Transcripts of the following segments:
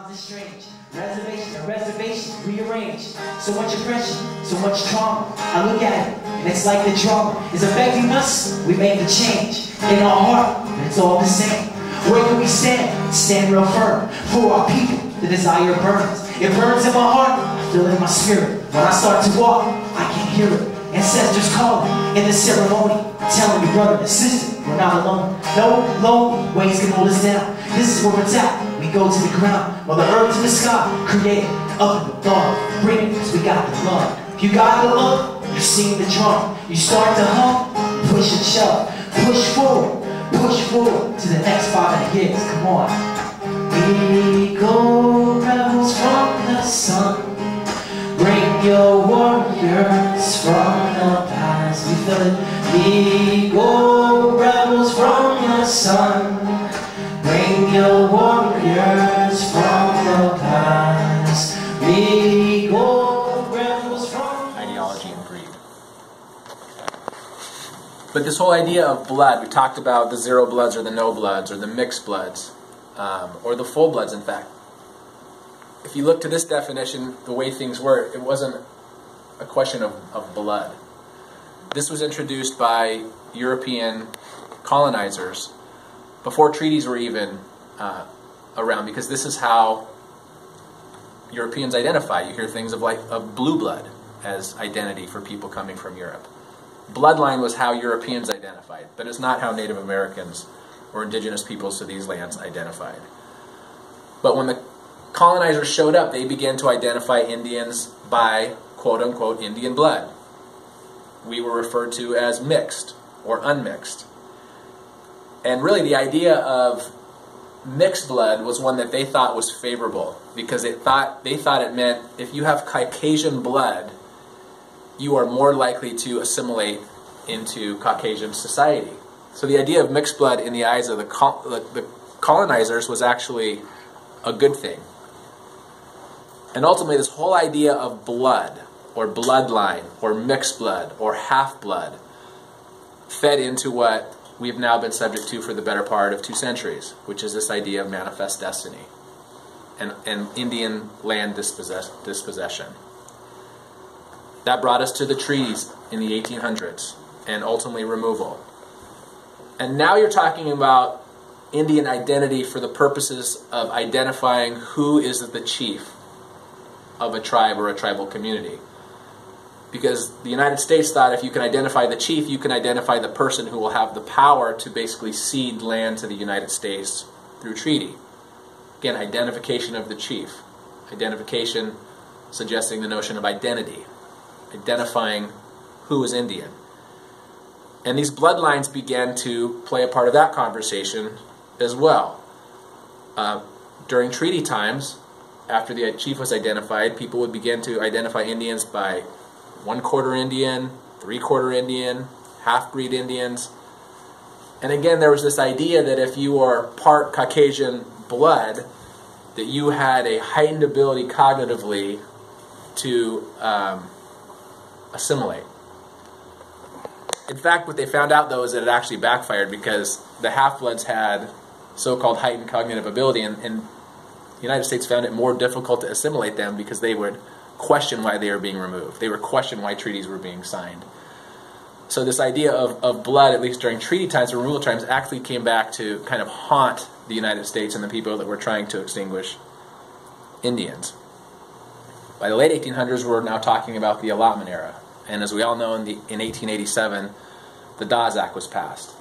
sounds is strange. Reservations and reservations rearranged. So much oppression, so much trauma. I look at it, and it's like the drama is affecting us. We make the change in our heart, but it's all the same. Where can we stand? Stand real firm. For our people, the desire burns. It burns in my heart, I feel it in my spirit. When I start to walk, I can hear it. Ancestors calling in the ceremony, telling me, brother and sister, we're not alone. No lone ways can hold us down. This is where it's at. We go to the ground, while the earth to the sky, created up in the thought. Bring it, cause we got the love. If you got the love, you sing the drum. You start to hum, push and shove. Push forward to the next 5 years. Come on. We go rebels from the sun. Bring your warriors from the past. You feel it? We go rebels from the sun. Bring your warriors from the past. We go rebels from ideology and greed. But this whole idea of blood, we talked about the zero bloods or the no bloods or the mixed bloods or the full bloods, in fact. If you look to this definition, the way things were, it wasn't a question of blood. This was introduced by European colonizers before treaties were even around, because this is how Europeans identify. You hear things of blue blood as identity for people coming from Europe. Bloodline was how Europeans identified, but it's not how Native Americans or indigenous peoples to these lands identified. But when the colonizers showed up, they began to identify Indians by quote-unquote Indian blood. We were referred to as mixed or unmixed. And really the idea of mixed blood was one that they thought was favorable, because they thought it meant if you have Caucasian blood, you are more likely to assimilate into Caucasian society. So the idea of mixed blood in the eyes of the colonizers was actually a good thing. And ultimately this whole idea of blood or bloodline or mixed blood or half-blood fed into what we've now been subject to for the better part of 2 centuries, which is this idea of manifest destiny and Indian land dispossession. That brought us to the treaties in the 1800s and ultimately removal. And now you're talking about Indian identity for the purposes of identifying who is the chief of a tribe or a tribal community. Because the United States thought if you can identify the chief, you can identify the person who will have the power to basically cede land to the United States through treaty. Again, identification of the chief. Identification suggesting the notion of identity. Identifying who is Indian. And these bloodlines began to play a part of that conversation as well. During treaty times, after the chief was identified, people would begin to identify Indians by 1/4 Indian, 3/4 Indian, half-breed Indians. And again, there was this idea that if you are part Caucasian blood, that you had a heightened ability cognitively to assimilate. In fact, what they found out, though, is that it actually backfired, because the half-bloods had so-called heightened cognitive ability, and the United States found it more difficult to assimilate them because they would question why they were being removed. They would question why treaties were being signed. So this idea of blood, at least during treaty times, removal times, actually came back to kind of haunt the United States and the people that were trying to extinguish Indians. By the late 1800s, we're now talking about the Allotment era. And as we all know, in 1887, the Dawes Act was passed.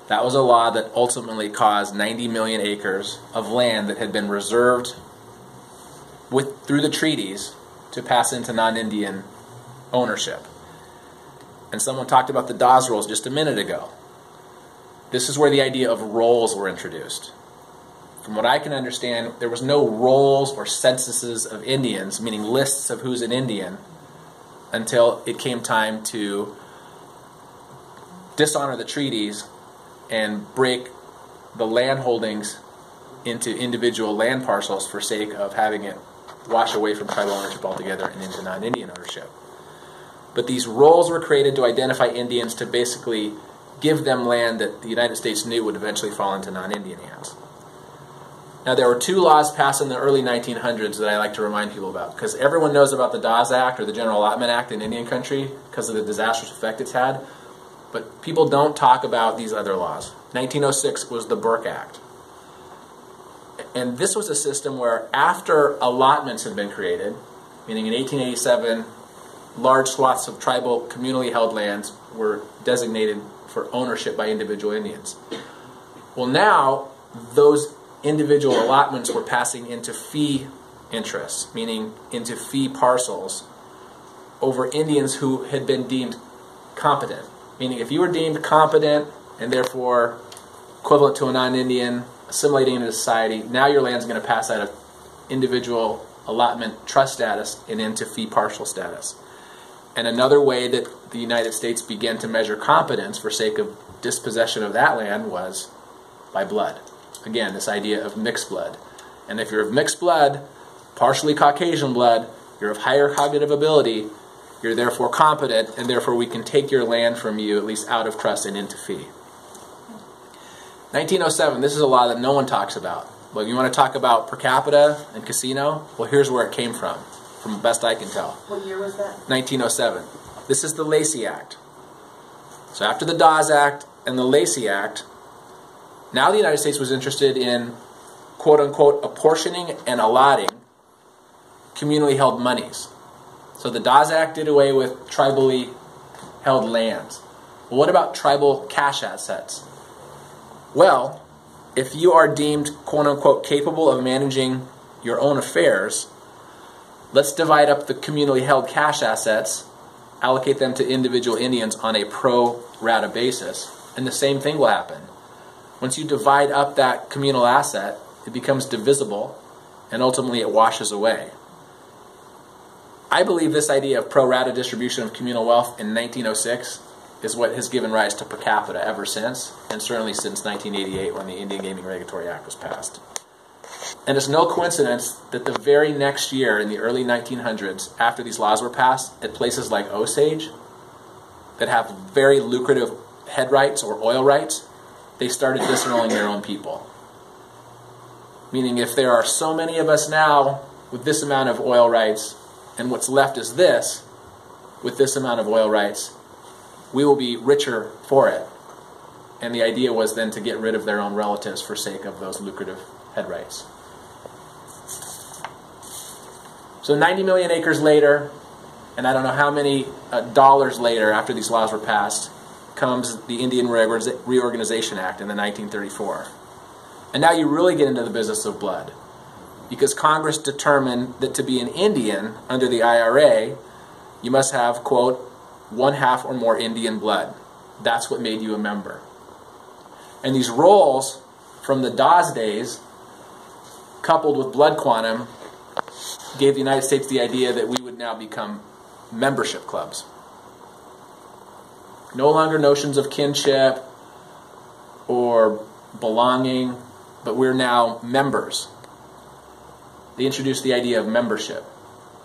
That was a law that ultimately caused 90 million acres of land that had been reserved through the treaties to pass into non-Indian ownership. And someone talked about the Dawes Rolls just a minute ago. This is where the idea of rolls were introduced. From what I can understand, there was no rolls or censuses of Indians, meaning lists of who's an Indian, until it came time to dishonor the treaties and break the land holdings into individual land parcels for sake of having it wash away from tribal ownership altogether and into non-Indian ownership. But these rolls were created to identify Indians, to basically give them land that the United States knew would eventually fall into non-Indian hands. Now, there were two laws passed in the early 1900s that I like to remind people about, because everyone knows about the Dawes Act, or the General Allotment Act in Indian country, because of the disastrous effect it's had, but people don't talk about these other laws. 1906 was the Burke Act. And this was a system where after allotments had been created, meaning in 1887, large swaths of tribal communally held lands were designated for ownership by individual Indians. Well, now those individual allotments were passing into fee interests, meaning into fee parcels over Indians who had been deemed competent. Meaning if you were deemed competent and therefore equivalent to a non-Indian, assimilating into society, now your land's going to pass out of individual allotment trust status and into fee partial status. And another way that the United States began to measure competence for sake of dispossession of that land was by blood. Again, this idea of mixed blood. And if you're of mixed blood, partially Caucasian blood, you're of higher cognitive ability, you're therefore competent, and therefore we can take your land from you, at least out of trust and into fee. 1907, this is a law that no one talks about. But you want to talk about per capita and casino? Well, here's where it came from the best I can tell. What year was that? 1907. This is the Lacey Act. So after the Dawes Act and the Lacey Act, now the United States was interested in, quote-unquote, apportioning and allotting communally held monies. So the Dawes Act did away with tribally held lands. Well, what about tribal cash assets? Well, if you are deemed, quote-unquote, capable of managing your own affairs, let's divide up the communally held cash assets, allocate them to individual Indians on a pro rata basis, and the same thing will happen. Once you divide up that communal asset, it becomes divisible, and ultimately it washes away. I believe this idea of pro rata distribution of communal wealth in 1906 is what has given rise to per capita ever since, and certainly since 1988 when the Indian Gaming Regulatory Act was passed. And it's no coincidence that the very next year, in the early 1900s, after these laws were passed, at places like Osage, that have very lucrative head rights or oil rights, they started disenrolling their own people. Meaning if there are so many of us now with this amount of oil rights, and what's left is this, with this amount of oil rights, we will be richer for it. And the idea was then to get rid of their own relatives for sake of those lucrative head rights. So 90 million acres later, and I don't know how many dollars later after these laws were passed, comes the Indian Reorganization Act in the 1934. And now you really get into the business of blood. Because Congress determined that to be an Indian under the IRA, you must have, quote, 1/2 or more Indian blood. That's what made you a member. And these rolls from the Dawes days, coupled with blood quantum, gave the United States the idea that we would now become membership clubs. No longer notions of kinship or belonging, but we're now members. They introduced the idea of membership.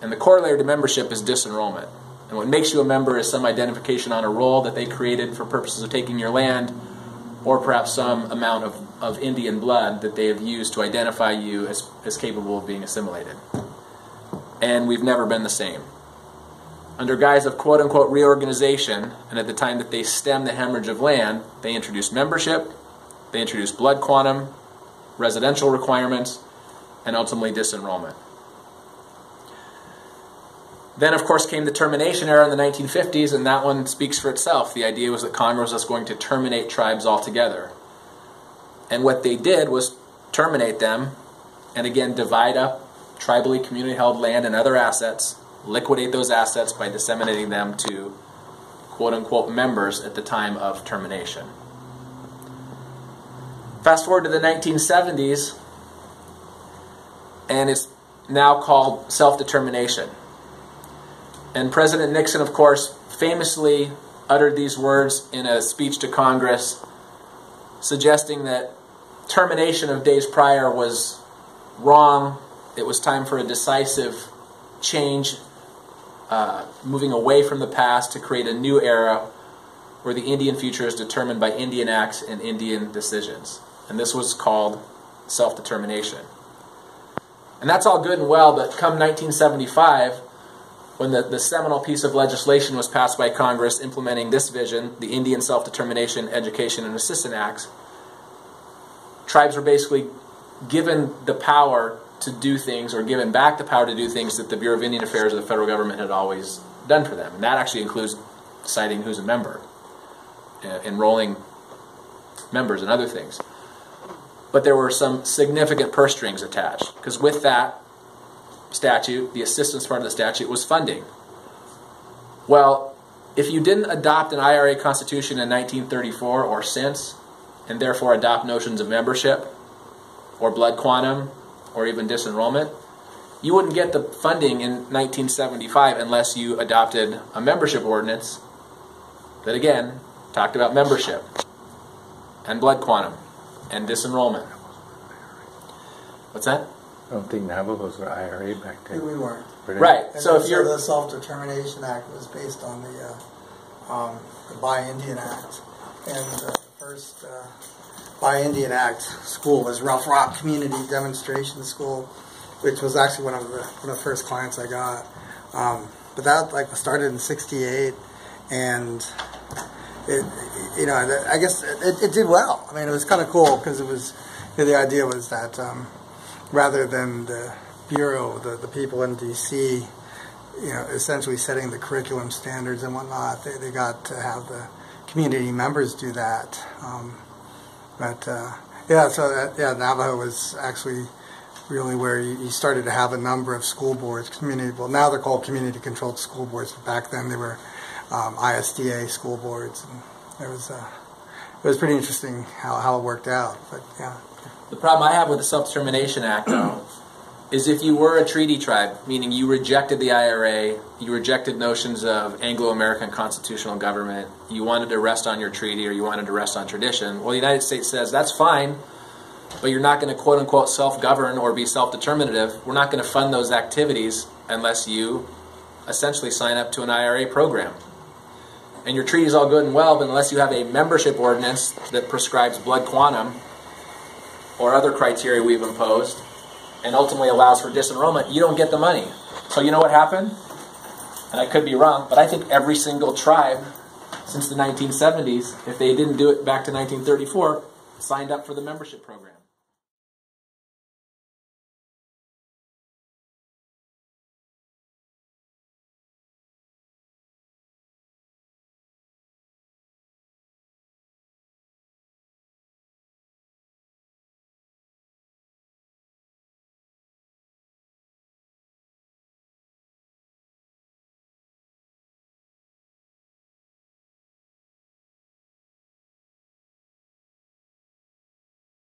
And the corollary to membership is disenrollment. And what makes you a member is some identification on a roll that they created for purposes of taking your land, or perhaps some amount of Indian blood that they have used to identify you as capable of being assimilated. And we've never been the same. Under guise of quote-unquote reorganization, and at the time that they stemmed the hemorrhage of land, they introduced membership, they introduced blood quantum, residential requirements, and ultimately disenrollment. Then, of course, came the termination era in the 1950s, and that one speaks for itself. The idea was that Congress was going to terminate tribes altogether. And what they did was terminate them, and again, divide up tribally community-held land and other assets, liquidate those assets by disseminating them to quote-unquote members at the time of termination. Fast forward to the 1970s, and it's now called self-determination. And President Nixon, of course, famously uttered these words in a speech to Congress, suggesting that termination of days prior was wrong. It was time for a decisive change, moving away from the past to create a new era where the Indian future is determined by Indian acts and Indian decisions. And this was called self-determination. And that's all good and well, but come 1975, when the seminal piece of legislation was passed by Congress implementing this vision, the Indian Self-Determination, Education, and Assistance Acts, tribes were basically given the power to do things, or given back the power to do things that the Bureau of Indian Affairs or the federal government had always done for them. And that actually includes deciding who's a member, enrolling members and other things. But there were some significant purse strings attached, because with that statute, the assistance part of the statute was funding. Well, if you didn't adopt an IRA constitution in 1934 or since, and therefore adopt notions of membership, or blood quantum, or even disenrollment, you wouldn't get the funding in 1975 unless you adopted a membership ordinance that, again, talked about membership, and blood quantum, and disenrollment. What's that? I don't think Navajos were IRA back then. We weren't. Right. And So if you're the Self-Determination Act was based on the Buy Indian Act, and the first Buy Indian Act school was Rough Rock Community Demonstration School, which was actually one of the first clients I got. But that started in '68, and it, I guess it did well. I mean, it was kind of cool because it was the idea was that rather than the Bureau, the people in D.C., essentially setting the curriculum standards and whatnot, they got to have the community members do that. Navajo was actually really where you started to have a number of school boards, well, now they're called community-controlled school boards, but back then they were ISDA school boards, and it was pretty interesting how it worked out. But yeah. The problem I have with the Self-Determination Act, though, is if you were a treaty tribe, meaning you rejected the IRA, you rejected notions of Anglo-American constitutional government, you wanted to rest on your treaty or you wanted to rest on tradition, well, the United States says, that's fine, but you're not going to quote-unquote self-govern or be self-determinative. We're not going to fund those activities unless you essentially sign up to an IRA program. And your treaty is all good and well, but unless you have a membership ordinance that prescribes blood quantum or other criteria we've imposed, and ultimately allows for disenrollment, you don't get the money. So you know what happened? And I could be wrong, but I think every single tribe since the 1970s, if they didn't do it back to 1934, signed up for the membership program.